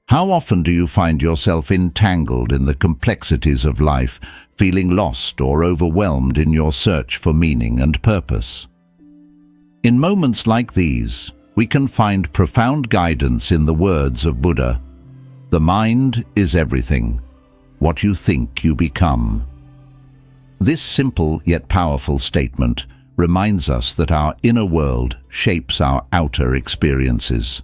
How often do you find yourself entangled in the complexities of life, feeling lost or overwhelmed in your search for meaning and purpose? In moments like these, we can find profound guidance in the words of Buddha. The mind is everything. What you think, you become. This simple yet powerful statement reminds us that our inner world shapes our outer experiences.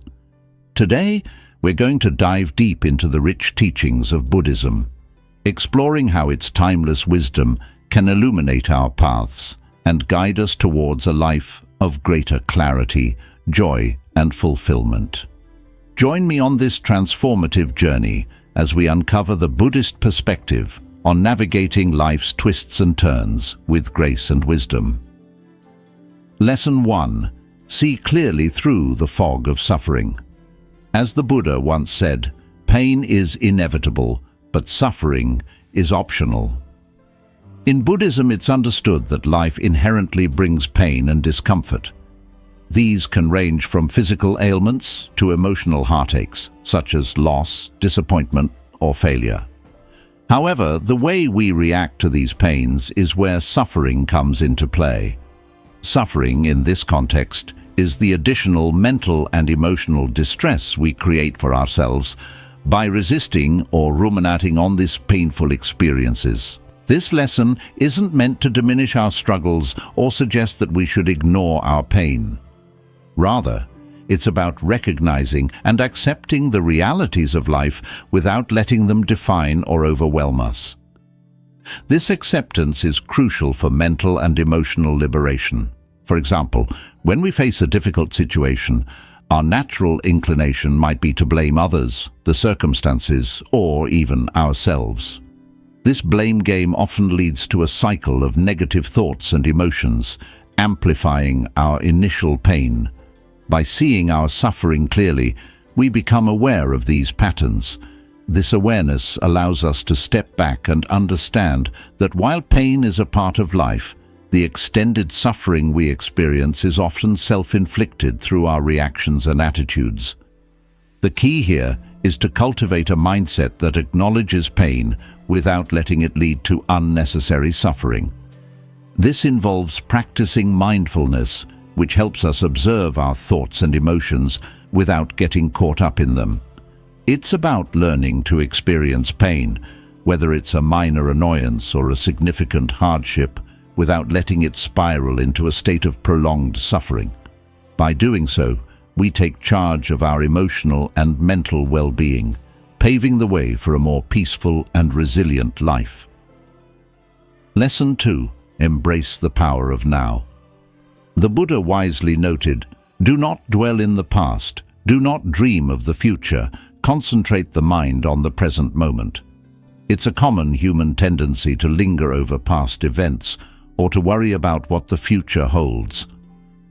Today, we're going to dive deep into the rich teachings of Buddhism, exploring how its timeless wisdom can illuminate our paths and guide us towards a life of greater clarity, joy, and fulfillment. Join me on this transformative journey as we uncover the Buddhist perspective on navigating life's twists and turns with grace and wisdom. Lesson 1. See clearly through the fog of suffering. As the Buddha once said, pain is inevitable, but suffering is optional. In Buddhism, it's understood that life inherently brings pain and discomfort. These can range from physical ailments to emotional heartaches, such as loss, disappointment, or failure. However, the way we react to these pains is where suffering comes into play. Suffering, in this context, is the additional mental and emotional distress we create for ourselves by resisting or ruminating on these painful experiences. This lesson isn't meant to diminish our struggles or suggest that we should ignore our pain. Rather, it's about recognizing and accepting the realities of life without letting them define or overwhelm us. This acceptance is crucial for mental and emotional liberation. For example, when we face a difficult situation, our natural inclination might be to blame others, the circumstances, or even ourselves. This blame game often leads to a cycle of negative thoughts and emotions, amplifying our initial pain. By seeing our suffering clearly, we become aware of these patterns. This awareness allows us to step back and understand that while pain is a part of life, the extended suffering we experience is often self-inflicted through our reactions and attitudes. The key here is to cultivate a mindset that acknowledges pain without letting it lead to unnecessary suffering. This involves practicing mindfulness, which helps us observe our thoughts and emotions without getting caught up in them. It's about learning to experience pain, whether it's a minor annoyance or a significant hardship, without letting it spiral into a state of prolonged suffering. By doing so, we take charge of our emotional and mental well-being, paving the way for a more peaceful and resilient life. Lesson 2. Embrace the power of now. The Buddha wisely noted, "Do not dwell in the past, do not dream of the future, concentrate the mind on the present moment." It's a common human tendency to linger over past events, or to worry about what the future holds.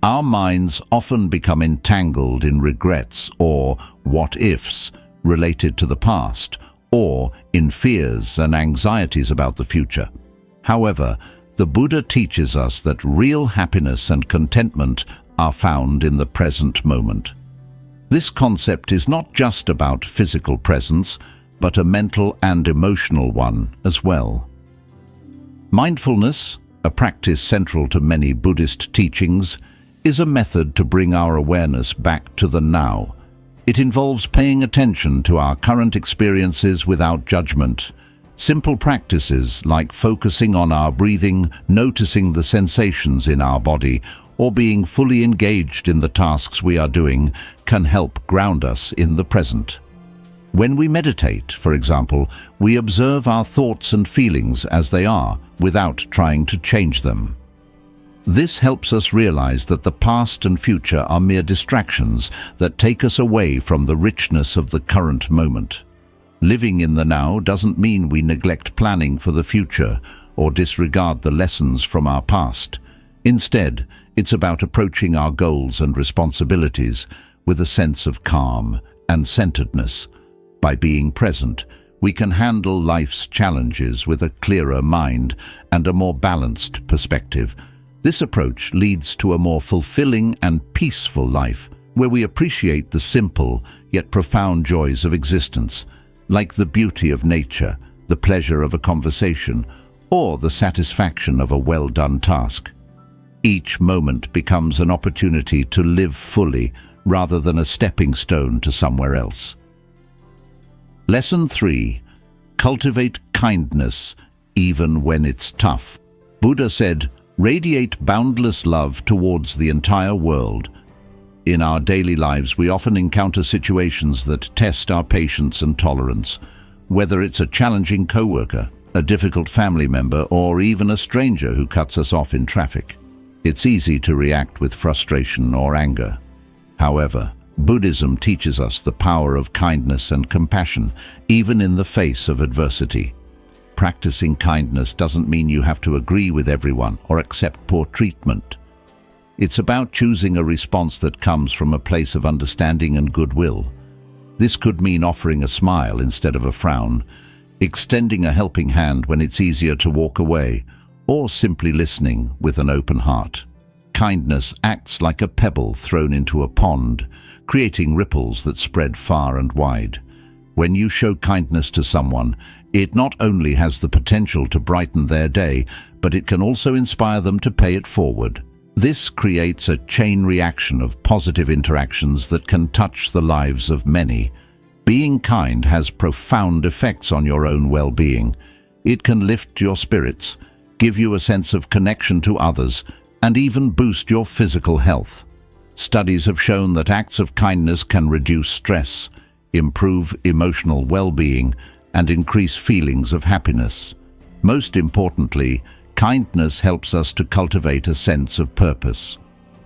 Our minds often become entangled in regrets or what-ifs related to the past, or in fears and anxieties about the future. However, the Buddha teaches us that real happiness and contentment are found in the present moment. This concept is not just about physical presence, but a mental and emotional one as well. Mindfulness, a practice central to many Buddhist teachings, is a method to bring our awareness back to the now. It involves paying attention to our current experiences without judgment. Simple practices like focusing on our breathing, noticing the sensations in our body, or being fully engaged in the tasks we are doing can help ground us in the present. When we meditate, for example, we observe our thoughts and feelings as they are, without trying to change them. This helps us realize that the past and future are mere distractions that take us away from the richness of the current moment. Living in the now doesn't mean we neglect planning for the future or disregard the lessons from our past. Instead, it's about approaching our goals and responsibilities with a sense of calm and centeredness. By being present, we can handle life's challenges with a clearer mind and a more balanced perspective. This approach leads to a more fulfilling and peaceful life, where we appreciate the simple yet profound joys of existence, like the beauty of nature, the pleasure of a conversation, or the satisfaction of a well-done task. Each moment becomes an opportunity to live fully rather than a stepping stone to somewhere else. Lesson 3. Cultivate kindness, even when it's tough. Buddha said, "Radiate boundless love towards the entire world." In our daily lives, we often encounter situations that test our patience and tolerance, whether it's a challenging coworker, a difficult family member, or even a stranger who cuts us off in traffic. It's easy to react with frustration or anger. However, Buddhism teaches us the power of kindness and compassion, even in the face of adversity. Practicing kindness doesn't mean you have to agree with everyone or accept poor treatment. It's about choosing a response that comes from a place of understanding and goodwill. This could mean offering a smile instead of a frown, extending a helping hand when it's easier to walk away, or simply listening with an open heart. Kindness acts like a pebble thrown into a pond, creating ripples that spread far and wide. When you show kindness to someone, it not only has the potential to brighten their day, but it can also inspire them to pay it forward. This creates a chain reaction of positive interactions that can touch the lives of many. Being kind has profound effects on your own well-being. It can lift your spirits, give you a sense of connection to others, and even boost your physical health. Studies have shown that acts of kindness can reduce stress, improve emotional well-being, and increase feelings of happiness. Most importantly, kindness helps us to cultivate a sense of purpose.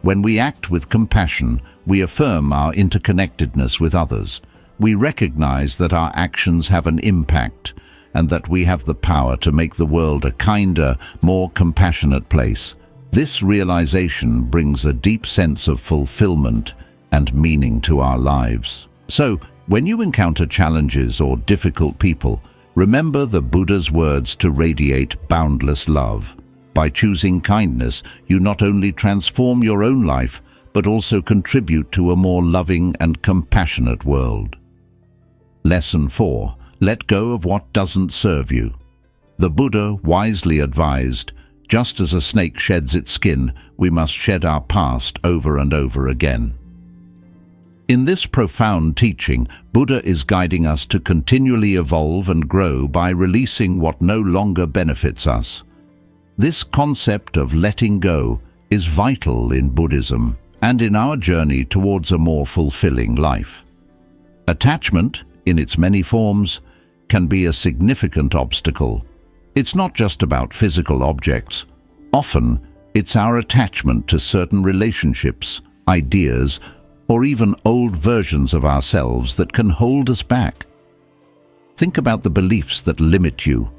When we act with compassion, we affirm our interconnectedness with others. We recognize that our actions have an impact and that we have the power to make the world a kinder, more compassionate place. This realization brings a deep sense of fulfillment and meaning to our lives. So, when you encounter challenges or difficult people, remember the Buddha's words to radiate boundless love. By choosing kindness, you not only transform your own life, but also contribute to a more loving and compassionate world. Lesson 4. Let go of what doesn't serve you. The Buddha wisely advised, just as a snake sheds its skin, we must shed our past over and over again. In this profound teaching, Buddha is guiding us to continually evolve and grow by releasing what no longer benefits us. This concept of letting go is vital in Buddhism and in our journey towards a more fulfilling life. Attachment, in its many forms, can be a significant obstacle. It's not just about physical objects. Often, it's our attachment to certain relationships, ideas, or even old versions of ourselves that can hold us back. Think about the beliefs that limit you.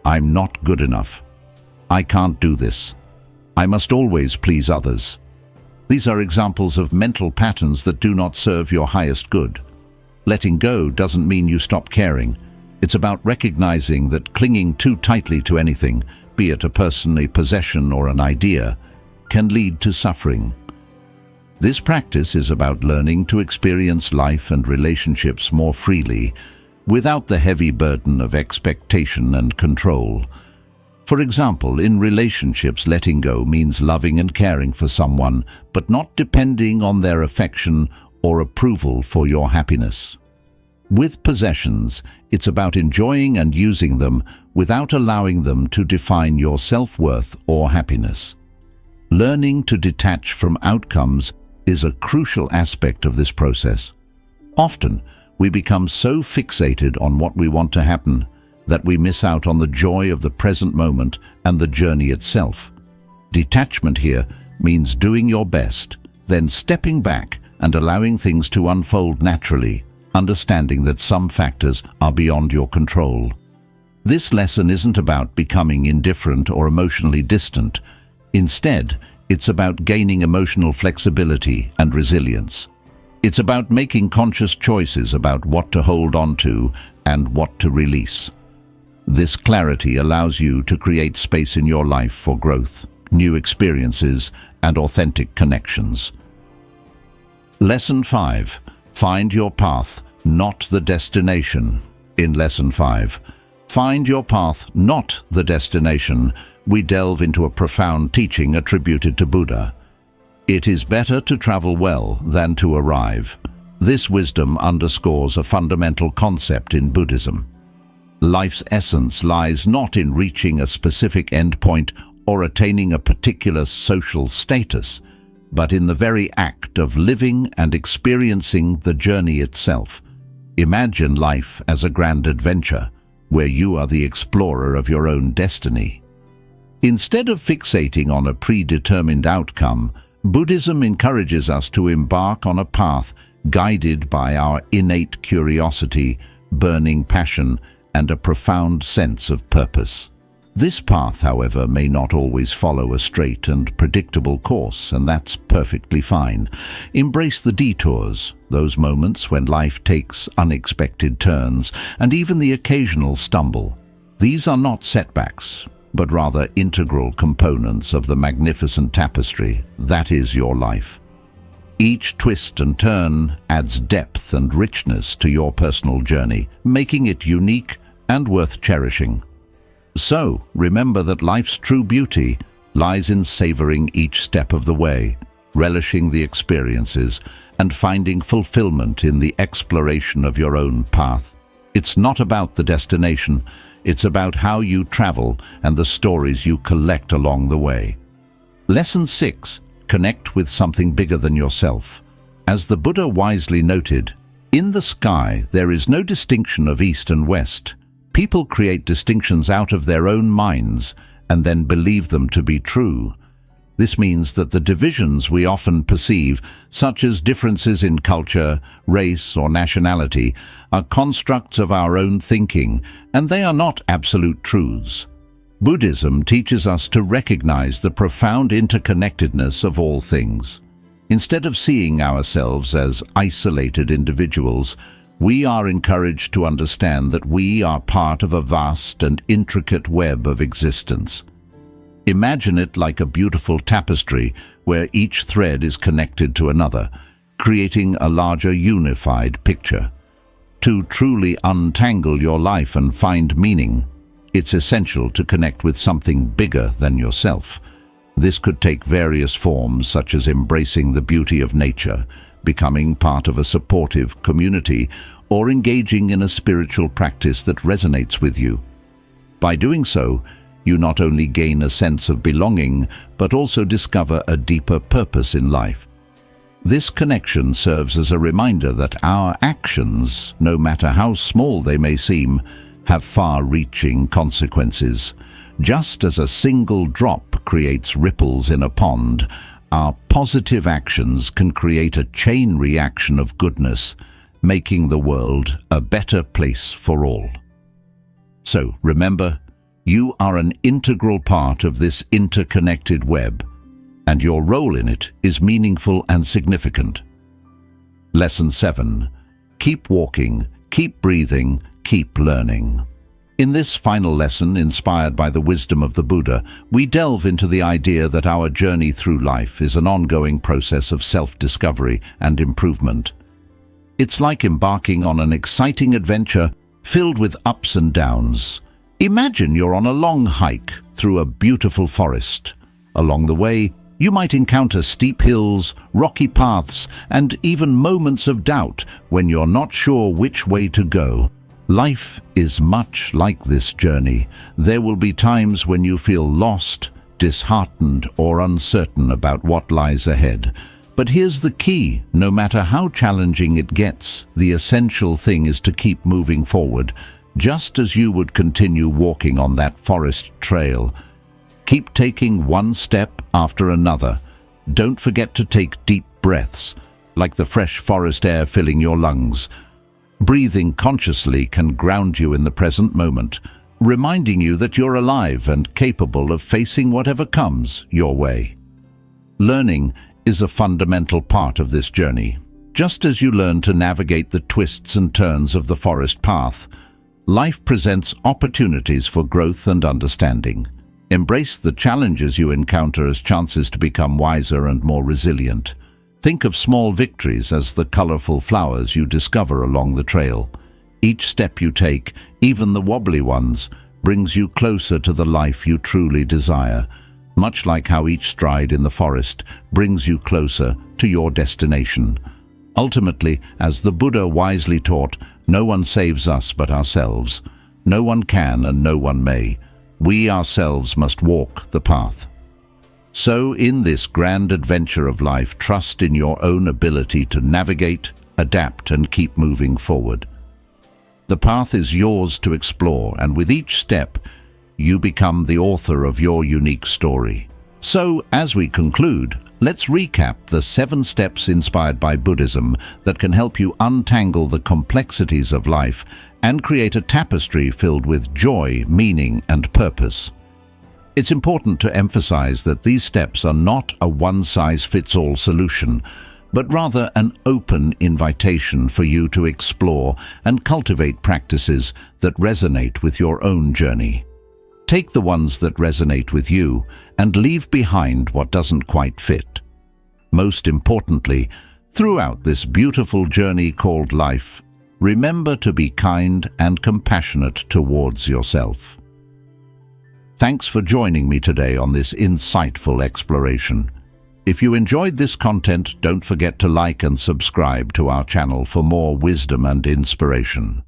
I'm not good enough. I can't do this. I must always please others. These are examples of mental patterns that do not serve your highest good. Letting go doesn't mean you stop caring. It's about recognizing that clinging too tightly to anything, be it a person, a possession, or an idea, can lead to suffering. This practice is about learning to experience life and relationships more freely, without the heavy burden of expectation and control. For example, in relationships, letting go means loving and caring for someone, but not depending on their affection or approval for your happiness. With possessions, it's about enjoying and using them without allowing them to define your self-worth or happiness. Learning to detach from outcomes is a crucial aspect of this process. Often, we become so fixated on what we want to happen that we miss out on the joy of the present moment and the journey itself. Detachment here means doing your best, then stepping back and allowing things to unfold naturally, understanding that some factors are beyond your control. This lesson isn't about becoming indifferent or emotionally distant. Instead, it's about gaining emotional flexibility and resilience. It's about making conscious choices about what to hold on to and what to release. This clarity allows you to create space in your life for growth, new experiences, and authentic connections. Lesson 5. Find your path, not the destination. In Lesson 5, Find your path, not the destination, we delve into a profound teaching attributed to Buddha. It is better to travel well than to arrive. This wisdom underscores a fundamental concept in Buddhism. Life's essence lies not in reaching a specific endpoint or attaining a particular social status, but in the very act of living and experiencing the journey itself. Imagine life as a grand adventure, where you are the explorer of your own destiny. Instead of fixating on a predetermined outcome, Buddhism encourages us to embark on a path guided by our innate curiosity, burning passion, and a profound sense of purpose. This path, however, may not always follow a straight and predictable course, and that's perfectly fine. Embrace the detours, those moments when life takes unexpected turns, and even the occasional stumble. These are not setbacks, but rather integral components of the magnificent tapestry that is your life. Each twist and turn adds depth and richness to your personal journey, making it unique and worth cherishing. So, remember that life's true beauty lies in savoring each step of the way, relishing the experiences, and finding fulfillment in the exploration of your own path. It's not about the destination, it's about how you travel and the stories you collect along the way. Lesson 6. Connect with something bigger than yourself. As the Buddha wisely noted, in the sky there is no distinction of east and west. People create distinctions out of their own minds and then believe them to be true. This means that the divisions we often perceive, such as differences in culture, race, or nationality, are constructs of our own thinking, and they are not absolute truths. Buddhism teaches us to recognize the profound interconnectedness of all things. Instead of seeing ourselves as isolated individuals, we are encouraged to understand that we are part of a vast and intricate web of existence. Imagine it like a beautiful tapestry where each thread is connected to another, creating a larger unified picture. To truly untangle your life and find meaning, it's essential to connect with something bigger than yourself. This could take various forms, such as embracing the beauty of nature, becoming part of a supportive community, or engaging in a spiritual practice that resonates with you. By doing so, you not only gain a sense of belonging, but also discover a deeper purpose in life. This connection serves as a reminder that our actions, no matter how small they may seem, have far-reaching consequences. Just as a single drop creates ripples in a pond, our positive actions can create a chain reaction of goodness, making the world a better place for all. So, remember, you are an integral part of this interconnected web, and your role in it is meaningful and significant. Lesson 7. Keep walking, keep breathing, keep learning. In this final lesson, inspired by the wisdom of the Buddha, we delve into the idea that our journey through life is an ongoing process of self-discovery and improvement. It's like embarking on an exciting adventure filled with ups and downs. Imagine you're on a long hike through a beautiful forest. Along the way, you might encounter steep hills, rocky paths, and even moments of doubt when you're not sure which way to go. Life is much like this journey. There will be times when you feel lost, disheartened, or uncertain about what lies ahead. But here's the key: no matter how challenging it gets, the essential thing is to keep moving forward, just as you would continue walking on that forest trail. Keep taking one step after another. Don't forget to take deep breaths, like the fresh forest air filling your lungs. Breathing consciously can ground you in the present moment, reminding you that you're alive and capable of facing whatever comes your way. Learning is a fundamental part of this journey. Just as you learn to navigate the twists and turns of the forest path, life presents opportunities for growth and understanding. Embrace the challenges you encounter as chances to become wiser and more resilient. Think of small victories as the colorful flowers you discover along the trail. Each step you take, even the wobbly ones, brings you closer to the life you truly desire, much like how each stride in the forest brings you closer to your destination. Ultimately, as the Buddha wisely taught, no one saves us but ourselves. No one can and no one may. We ourselves must walk the path. So, in this grand adventure of life, trust in your own ability to navigate, adapt, and keep moving forward. The path is yours to explore, and with each step, you become the author of your unique story. So, as we conclude, let's recap the 7 steps inspired by Buddhism that can help you untangle the complexities of life and create a tapestry filled with joy, meaning, and purpose. It's important to emphasize that these steps are not a one-size-fits-all solution, but rather an open invitation for you to explore and cultivate practices that resonate with your own journey. Take the ones that resonate with you and leave behind what doesn't quite fit. Most importantly, throughout this beautiful journey called life, remember to be kind and compassionate towards yourself. Thanks for joining me today on this insightful exploration. If you enjoyed this content, don't forget to like and subscribe to our channel for more wisdom and inspiration.